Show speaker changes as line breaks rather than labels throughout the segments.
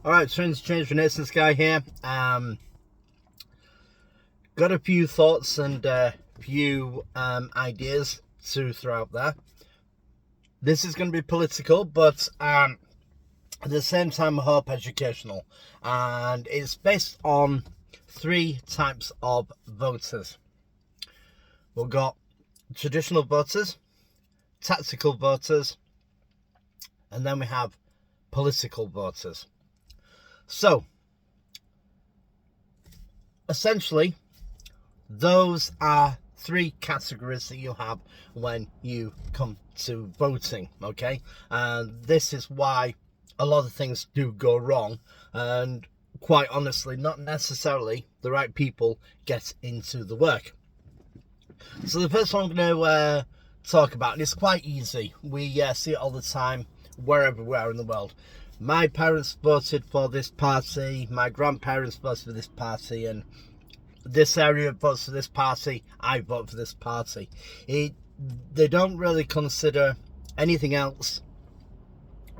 Alright, Trends Change Renaissance Guy here. Got a few thoughts and few ideas to throw out there. This is going to be political, but at the same time, I hope educational. And it's based on three types of voters. We've got traditional voters, tactical voters, and then we have political voters. So, essentially, those are three categories that you have when you come to voting, okay? And this is why a lot of things do go wrong, and quite honestly, not necessarily the right people get into the work. So the first one I'm going to talk about, and it's quite easy. We see it all the time, wherever we are in the world. My parents voted for this party, my grandparents voted for this party, and this area votes for this party, I vote for this party. They don't really consider anything else.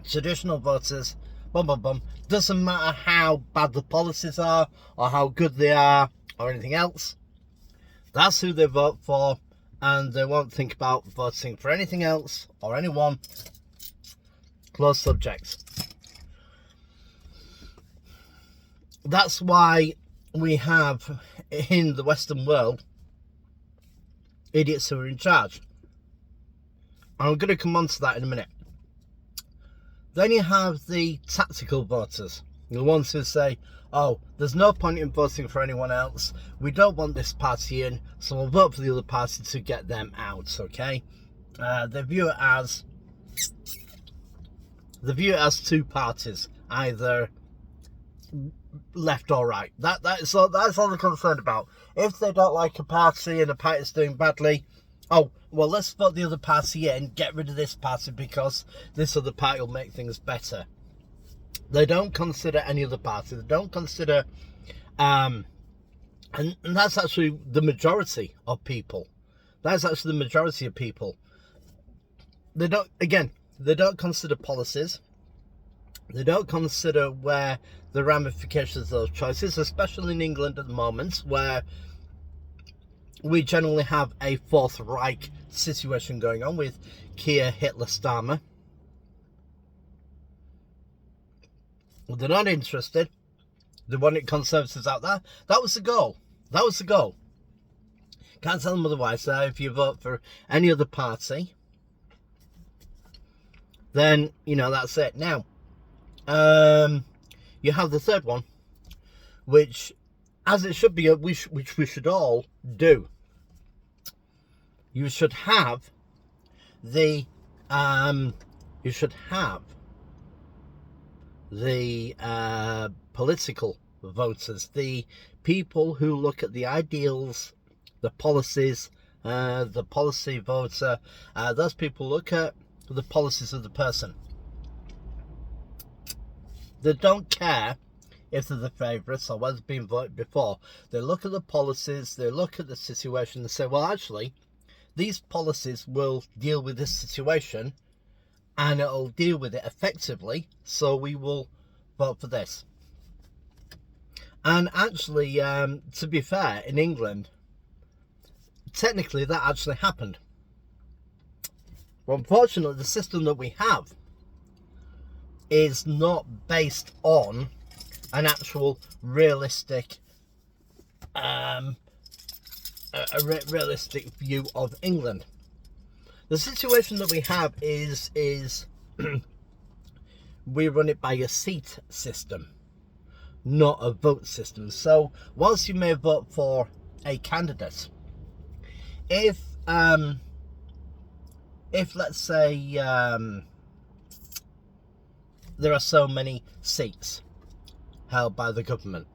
Traditional voters, doesn't matter how bad the policies are, or how good they are, or anything else. That's who they vote for, and they won't think about voting for anything else, or anyone. Closed subjects. That's why we have, in the Western world, idiots who are in charge. I'm going to come on to that in a minute. Then you have the tactical voters, the ones who say, oh, there's no point in voting for anyone else, we don't want this party in, so we'll vote for the other party to get them out, okay? They view it as two parties, either left or right. That's all they're concerned about. If they don't like a party and a party's doing badly, oh, well, let's vote the other party in, get rid of this party because this other party will make things better. They don't consider any other party. They don't consider, and that's actually the majority of people. That's actually the majority of people. They don't consider policies. They don't consider where the ramifications of those choices, especially in England at the moment, where we generally have a Fourth Reich situation going on with Keir Hitler Starmer. They're not interested. They wanted Conservatives out there. That was the goal. Can't tell them otherwise. If you vote for any other party, then, that's it. Now, you have the third one, which, as it should be, which we should all do. You should have the political voters, the people who look at the ideals, the policies, the policy voter. Those people look at the policies of the person. They don't care if they're the favourites or whether been voted before. They look at the policies, they look at the situation and say, well, actually, these policies will deal with this situation and it'll deal with it effectively, so we will vote for this. And actually, to be fair, in England, technically that actually happened. But unfortunately, the system that we have is not based on an actual realistic realistic view of England. The situation that we have is we run it by a seat system, not a vote system. So whilst you may vote for a candidate, if let's say there are so many seats held by the government,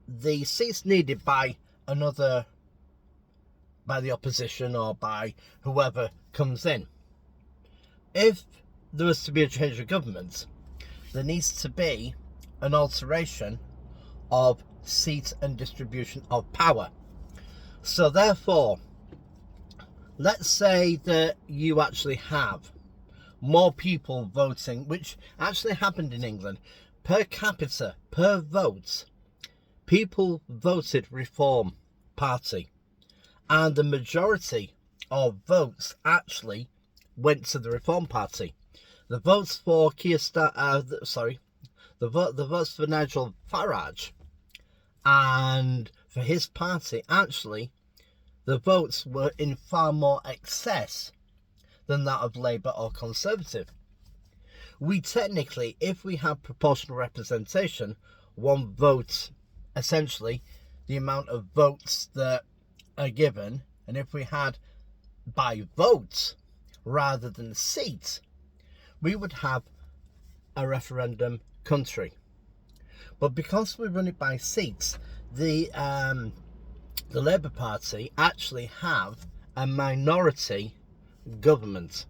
the seats needed by the opposition or by whoever comes in, if there was to be a change of government, there needs to be an alteration of seat and distribution of power. So therefore, let's say that you actually have more people voting, which actually happened in England, per capita, per vote, people voted Reform Party, and the majority of votes actually went to the Reform Party. The votes for the votes for Nigel Farage and for his party, actually, the votes were in far more excess than that of Labour or Conservative. We technically, if we have proportional representation, one vote, essentially, the amount of votes that are given, and if we had by vote rather than seat, we would have a referendum country. But because we run it by seats, the Labour Party actually have a minority government,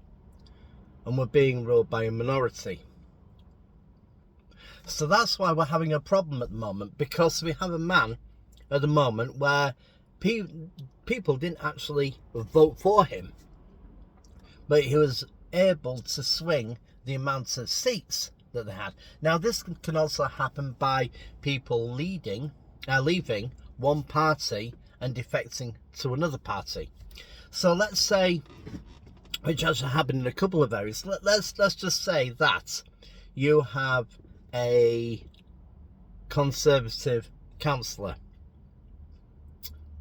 and we're being ruled by a minority. So that's why we're having a problem at the moment, because we have a man at the moment where people didn't actually vote for him, but he was able to swing the amount of seats that they had. Now, this can also happen by people leaving one party and defecting to another party. So let's say, which actually happened in a couple of areas, let's just say that you have a Conservative councillor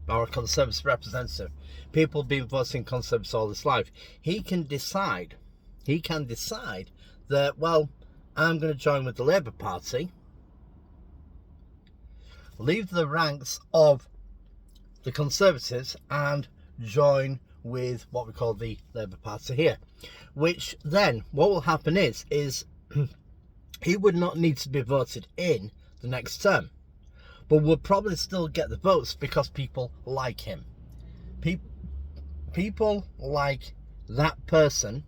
or a Conservative representative. People have been voting Conservative all his life. He can decide that, well, I'm going to join with the Labour Party, leave the ranks of the Conservatives and join with what we call the Labour Party here. Which then, what will happen is he would not need to be voted in the next term, but will probably still get the votes because people like him. People like that person,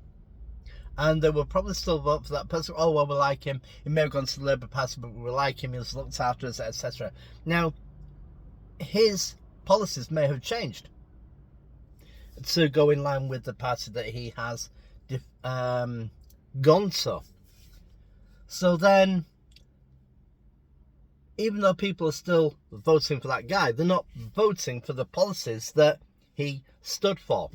and they will probably still vote for that person. Oh, well, we like him. He may have gone to the Labour Party, but we like him. He's looked after us, etc. Now, his policies may have changed to go in line with the party that he has gone to. So then, even though people are still voting for that guy, they're not voting for the policies that he stood for.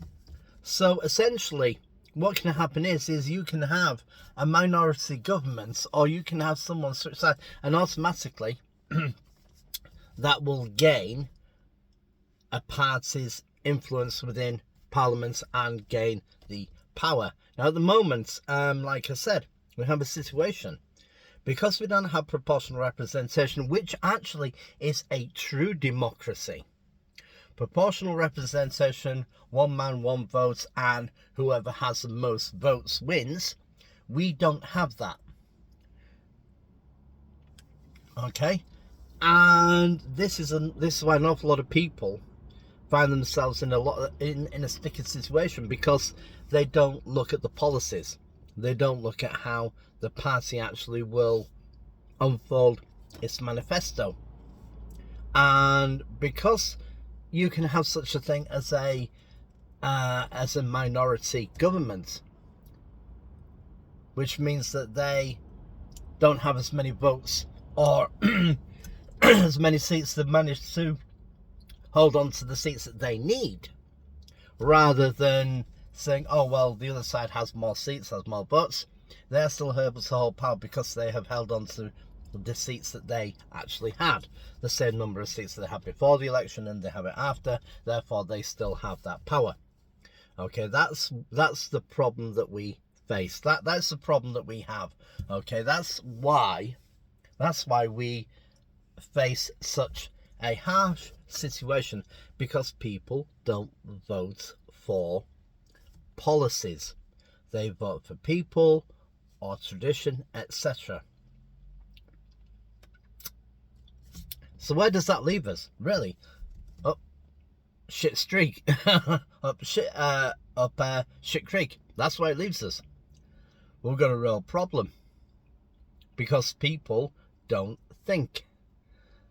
So essentially, what can happen is you can have a minority government, or you can have someone switch sides, and automatically that will gain a party's influence within Parliament and gain the power. Now, at the moment, like I said, we have a situation, because we don't have proportional representation, which actually is a true democracy. Proportional representation, one man, one vote, and whoever has the most votes wins. We don't have that. Okay? And this is why an awful lot of people find themselves in a sticky situation, because they don't look at the policies. They don't look at how the party actually will unfold its manifesto. And because you can have such a thing as a minority government, which means that they don't have as many votes or as many seats, they've managed to hold on to the seats that they need, rather than saying, oh, well, the other side has more seats, has more votes. They're still able to hold power because they have held on to the seats that they actually had, the same number of seats that they had before the election, and they have it after. Therefore, they still have that power. Okay, that's the problem that we face. That's the problem that we have. Okay, that's why we face such a harsh situation, because people don't vote for policies. They vote for people or tradition, etc. So where does that leave us, really? Up shit streak. up shit creek. That's where it leaves us. We've got a real problem, because people don't think.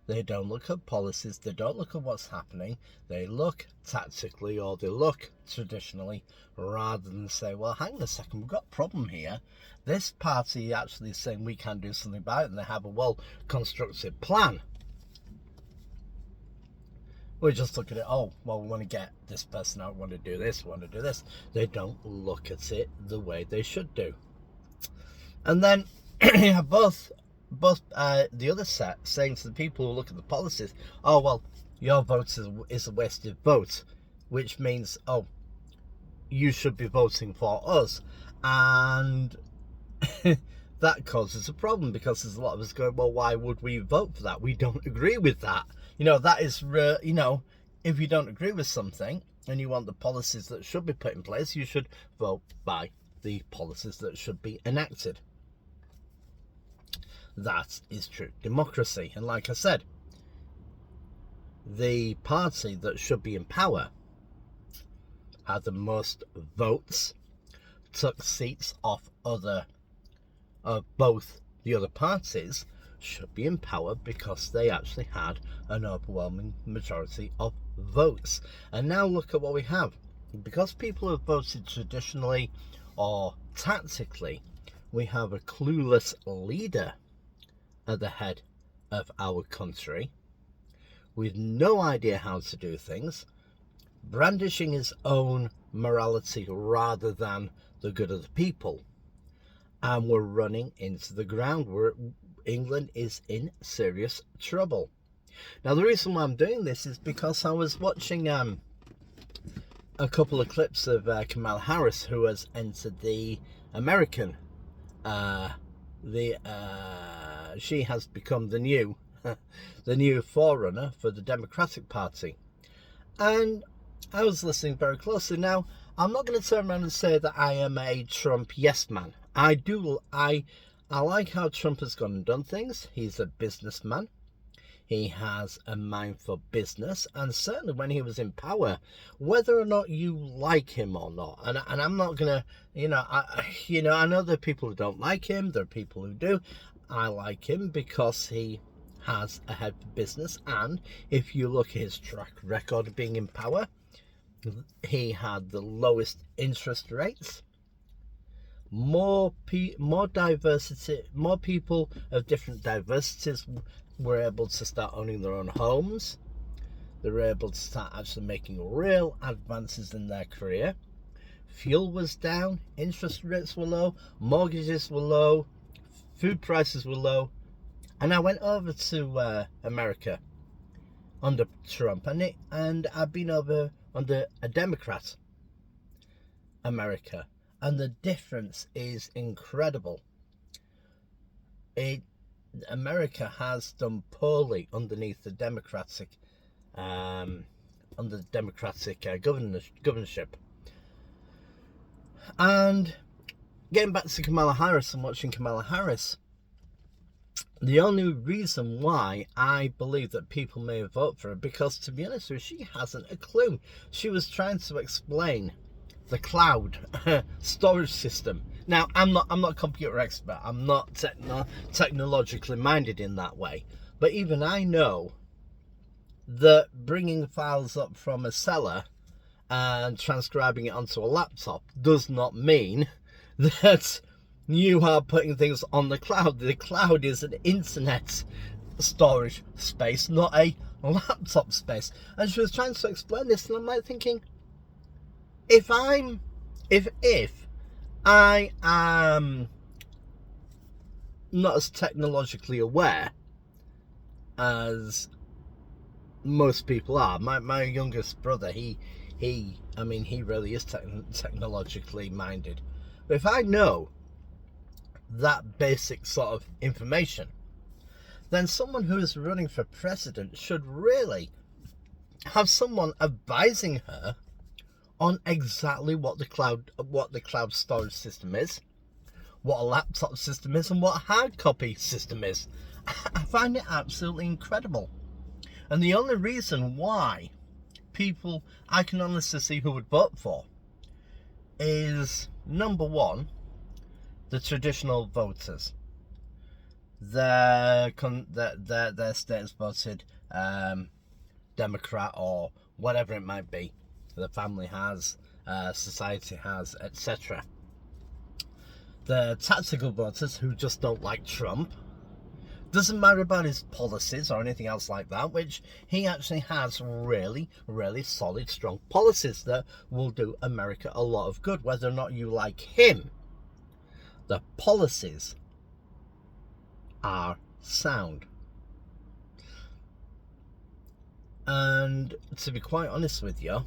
They don't look at policies. They don't look at what's happening. They look tactically, or they look traditionally, rather than say, well, hang on a second, we've got a problem here. This party actually is saying we can do something about it, and they have a well-constructed plan. We just look at it, oh, well, we want to get this person out, we want to do this, we want to do this. They don't look at it the way they should do. And then you have both the other set saying to the people who look at the policies, oh, well, your vote is a wasted vote, which means, oh, you should be voting for us. And that causes a problem, because there's a lot of us going, well, why would we vote for that? We don't agree with that. That is, if you don't agree with something and you want the policies that should be put in place, you should vote by the policies that should be enacted. That is true democracy. And like I said, the party that should be in power had the most votes, took seats off both the other parties, should be in power because they actually had an overwhelming majority of votes. And now look at what we have. Because people have voted traditionally or tactically, we have a clueless leader at the head of our country with no idea how to do things, brandishing his own morality rather than the good of the people. And we're running into the ground. England is in serious trouble. Now, the reason why I'm doing this is because I was watching a couple of clips of Kamala Harris, who has entered the American. She has become the new forerunner for the Democratic Party, and I was listening very closely. Now, I'm not going to turn around and say that I am a Trump yes man. I like how Trump has gone and done things. He's a businessman. He has a mind for business, and certainly when he was in power, whether or not you like him or not, and I'm not gonna, I know there are people who don't like him. There are people who do. I like him because he has a head for business, and if you look at his track record of being in power, he had the lowest interest rates. More diversity, more people of different diversities were able to start owning their own homes. They were able to start actually making real advances in their career. Fuel was down, interest rates were low, mortgages were low, food prices were low. And I went over to America under Trump, and I've been over under a Democrat America. And the difference is incredible. America has done poorly underneath the Democratic, governorship. And getting back to Kamala Harris and watching Kamala Harris, the only reason why I believe that people may vote for her, because to be honest with you, she hasn't a clue. She was trying to explain the cloud storage system. Now, I'm not a computer expert. I'm not technologically minded in that way. But even I know that bringing files up from a cellar and transcribing it onto a laptop does not mean that you are putting things on the cloud. The cloud is an internet storage space, not a laptop space. And she was trying to explain this, and I'm like thinking, if I am not as technologically aware as most people are, my youngest brother, he really is technologically minded. But if I know that basic sort of information, then someone who is running for president should really have someone advising her on exactly what the cloud storage system is, what a laptop system is, and what a hard copy system is. I find it absolutely incredible. And the only reason why people I can honestly see who would vote for is, number one, the traditional voters. their state has voted Democrat or whatever it might be. The family has, society has, etc. The tactical voters who just don't like Trump, doesn't matter about his policies or anything else like that, which he actually has really, really solid, strong policies that will do America a lot of good, whether or not you like him. The policies are sound. And to be quite honest with you,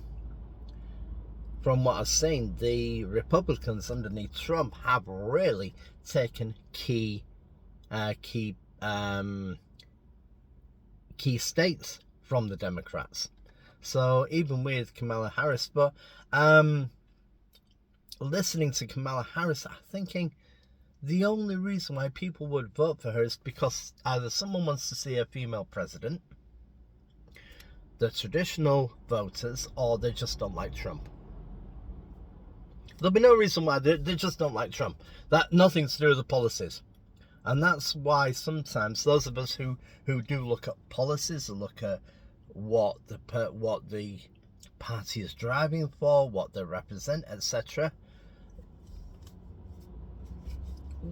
from what I've seen, the Republicans underneath Trump have really taken key states from the Democrats. So even with Kamala Harris, but listening to Kamala Harris, I'm thinking the only reason why people would vote for her is because either someone wants to see a female president, the traditional voters, or they just don't like Trump. There'll be no reason why they just don't like Trump. That nothing to do with the policies. And that's why sometimes those of us who do look at policies and look at what the party is driving for, what they represent, etc.,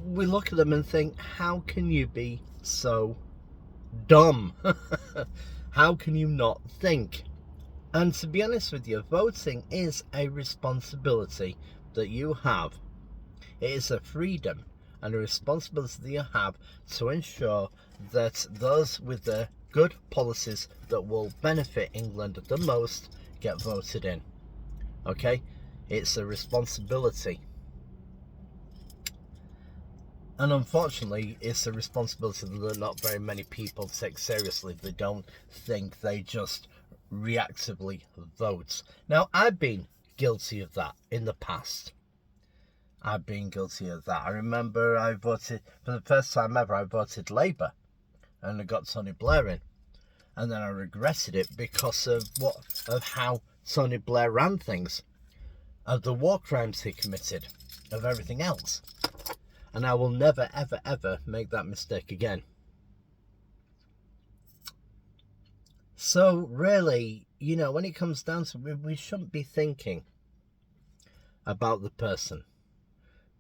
we look at them and think, how can you be so dumb? How can you not think? And to be honest with you, voting is a responsibility that you have. It is a freedom and a responsibility that you have to ensure that those with the good policies that will benefit England the most get voted in. Okay? It's a responsibility. And unfortunately, it's a responsibility that not very many people take seriously. They don't think, they just reactively vote. Now, I've been guilty of that in the past. I've been guilty of that. I remember I voted, for the first time ever, I voted Labour. And I got Tony Blair in. And then I regretted it because of how Tony Blair ran things. Of the war crimes he committed. Of everything else. And I will never, ever, ever make that mistake again. So, really, you know, when it comes down to it, we shouldn't be thinking about the person.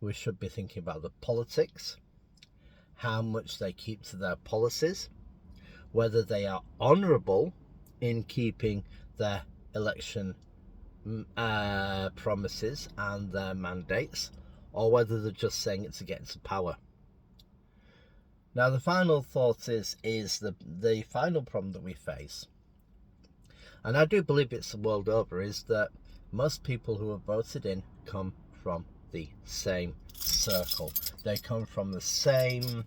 We should be thinking about the politics, how much they keep to their policies, whether they are honourable in keeping their election promises and their mandates, or whether they're just saying it to get into power. Now, the final thought is the final problem that we face, and I do believe it's the world over, is that most people who are voted in come from the same circle. They come from the same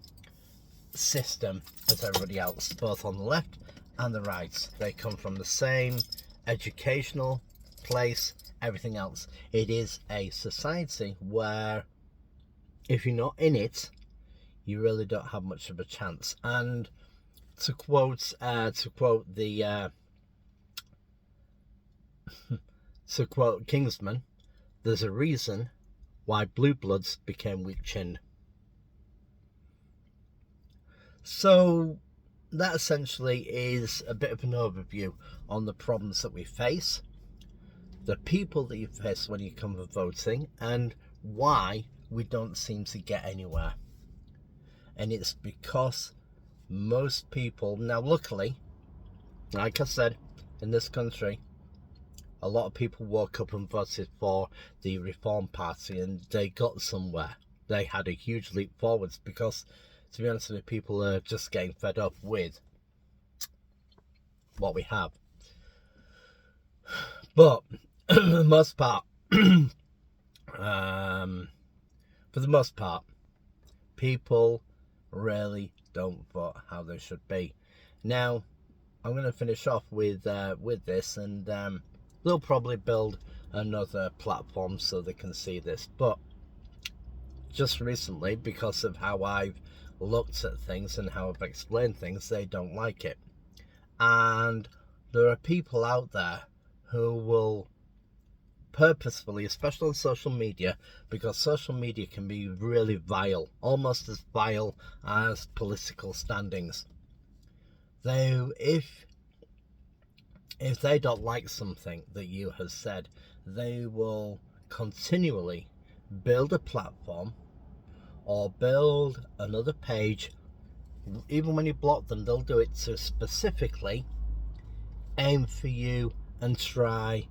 system as everybody else, both on the left and the right. They come from the same educational place, everything else. It is a society where if you're not in it, you really don't have much of a chance. And to quote Kingsman, there's a reason why blue bloods became weak-chinned. So that essentially is a bit of an overview on the problems that we face, the people that you face when you come for voting, and why we don't seem to get anywhere. And it's because most people, now luckily, like I said, in this country, a lot of people woke up and voted for the Reform Party, and they got somewhere. They had a huge leap forwards because, to be honest with you, people are just getting fed up with what we have. But for the most part, people really don't vote how they should be. Now, I'm going to finish off with this, and they'll probably build another platform so they can see this. But just recently, because of how I've looked at things and how I've explained things, they don't like it. And there are people out there who will purposefully, especially on social media, because social media can be really vile, almost as vile as political standings. Though if they don't like something that you have said, they will continually build a platform or build another page. Even when you block them, they'll do it to specifically aim for you and try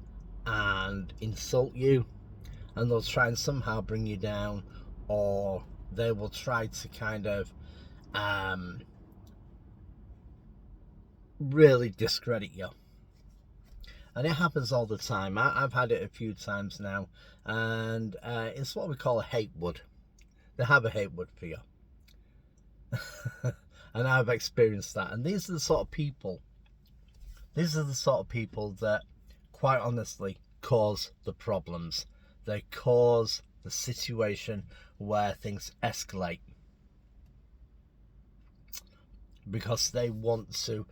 and insult you, and they'll try and somehow bring you down, or they will try to kind of really discredit you. And it happens all the time. I've had it a few times now, and it's what we call a hate wood. They have a hate wood for you. And I've experienced that. And these are the sort of people that, quite honestly, cause the problems. They cause the situation where things escalate, because they want to,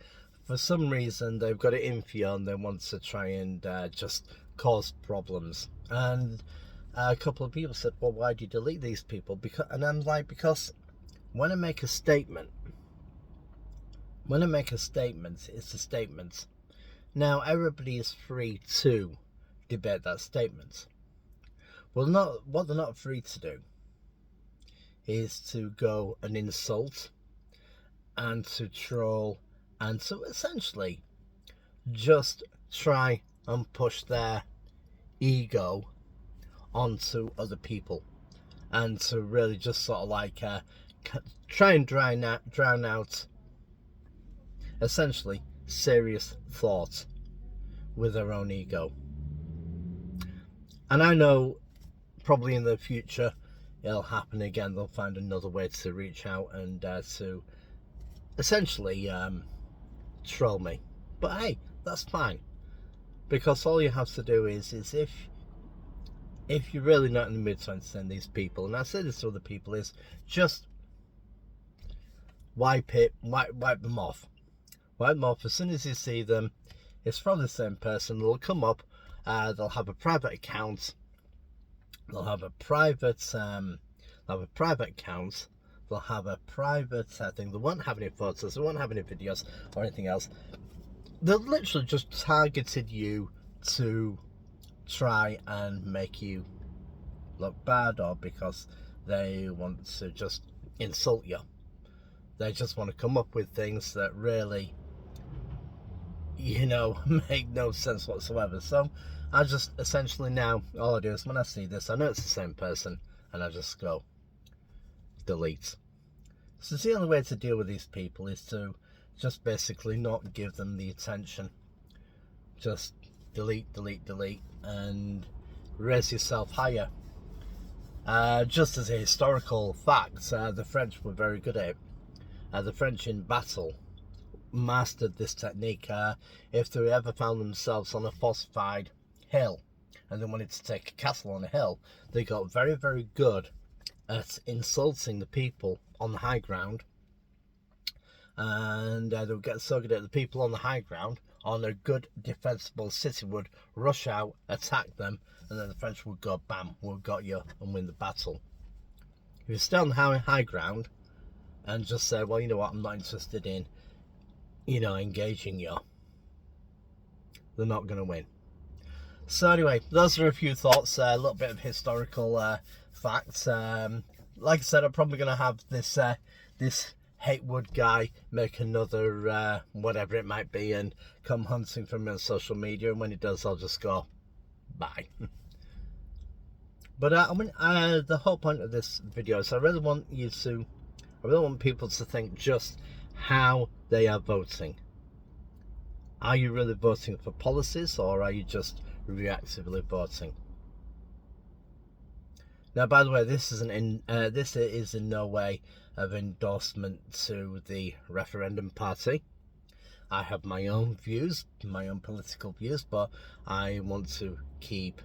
for some reason, they've got it in for you, and they want to try and just cause problems. And a couple of people said, well, why do you delete these people? And I'm like, because when I make a statement, it's a statement. Now, everybody is free to debate that statement. Well, what they're not free to do is to go and insult and to troll and to essentially just try and push their ego onto other people, and to really just sort of like try and drown out essentially serious thought with their own ego. And I know probably in the future it'll happen again. They'll find another way to reach out and to essentially troll me. But hey, that's fine, because all you have to do is if you're really not in the mood to entertain these people, and I say this to other people, is just wipe them off. Wipe them off as soon as you see them. It's from the same person. They'll come up. They'll have a private account. They'll have a private account. They'll have a private thing. They won't have any photos. They won't have any videos or anything else. They'll literally just targeted you to try and make you look bad, or because they want to just insult you. They just want to come up with things that really, make no sense whatsoever. So I just essentially now, all I do is when I see this, I know it's the same person, and I just go delete. So the only way to deal with these people is to just basically not give them the attention. Just delete, and raise yourself higher. Just as a historical fact, the French were very good at it. The French in battle mastered this technique. If they ever found themselves on a fortified hill and they wanted to take a castle on a hill, they got very, very good at insulting the people on the high ground. And they would get so good at the people on the high ground, on a good defensible city, would rush out, attack them, and then the French would go, bam, we've got you, and win the battle. If you stay on the high ground and just say, well, you know what, I'm not interested in, engaging you, they're not going to win. So anyway, those are a few thoughts, a little bit of historical facts. Like I said, I'm probably going to have this Hatewood guy make another whatever it might be and come hunting for me on social media, and when he does, I'll just go bye. But the whole point of this video is I really want people to think just how they are voting. Are you really voting for policies, or are you just reactively voting? Now, by the way, this is in no way of endorsement to the referendum party. I have my own views, my own political views, but I want to keep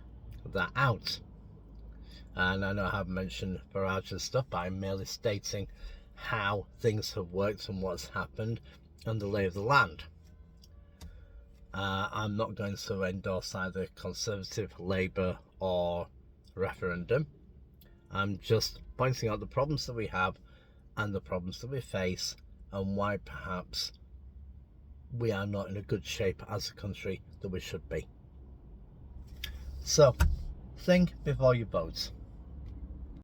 that out. And I know I have mentioned Farage and stuff, but I'm merely stating how things have worked and what's happened and the lay of the land. I'm not going to endorse either Conservative, Labour or referendum. I'm just pointing out the problems that we have and the problems that we face, and why perhaps we are not in a good shape as a country that we should be. So think before you vote.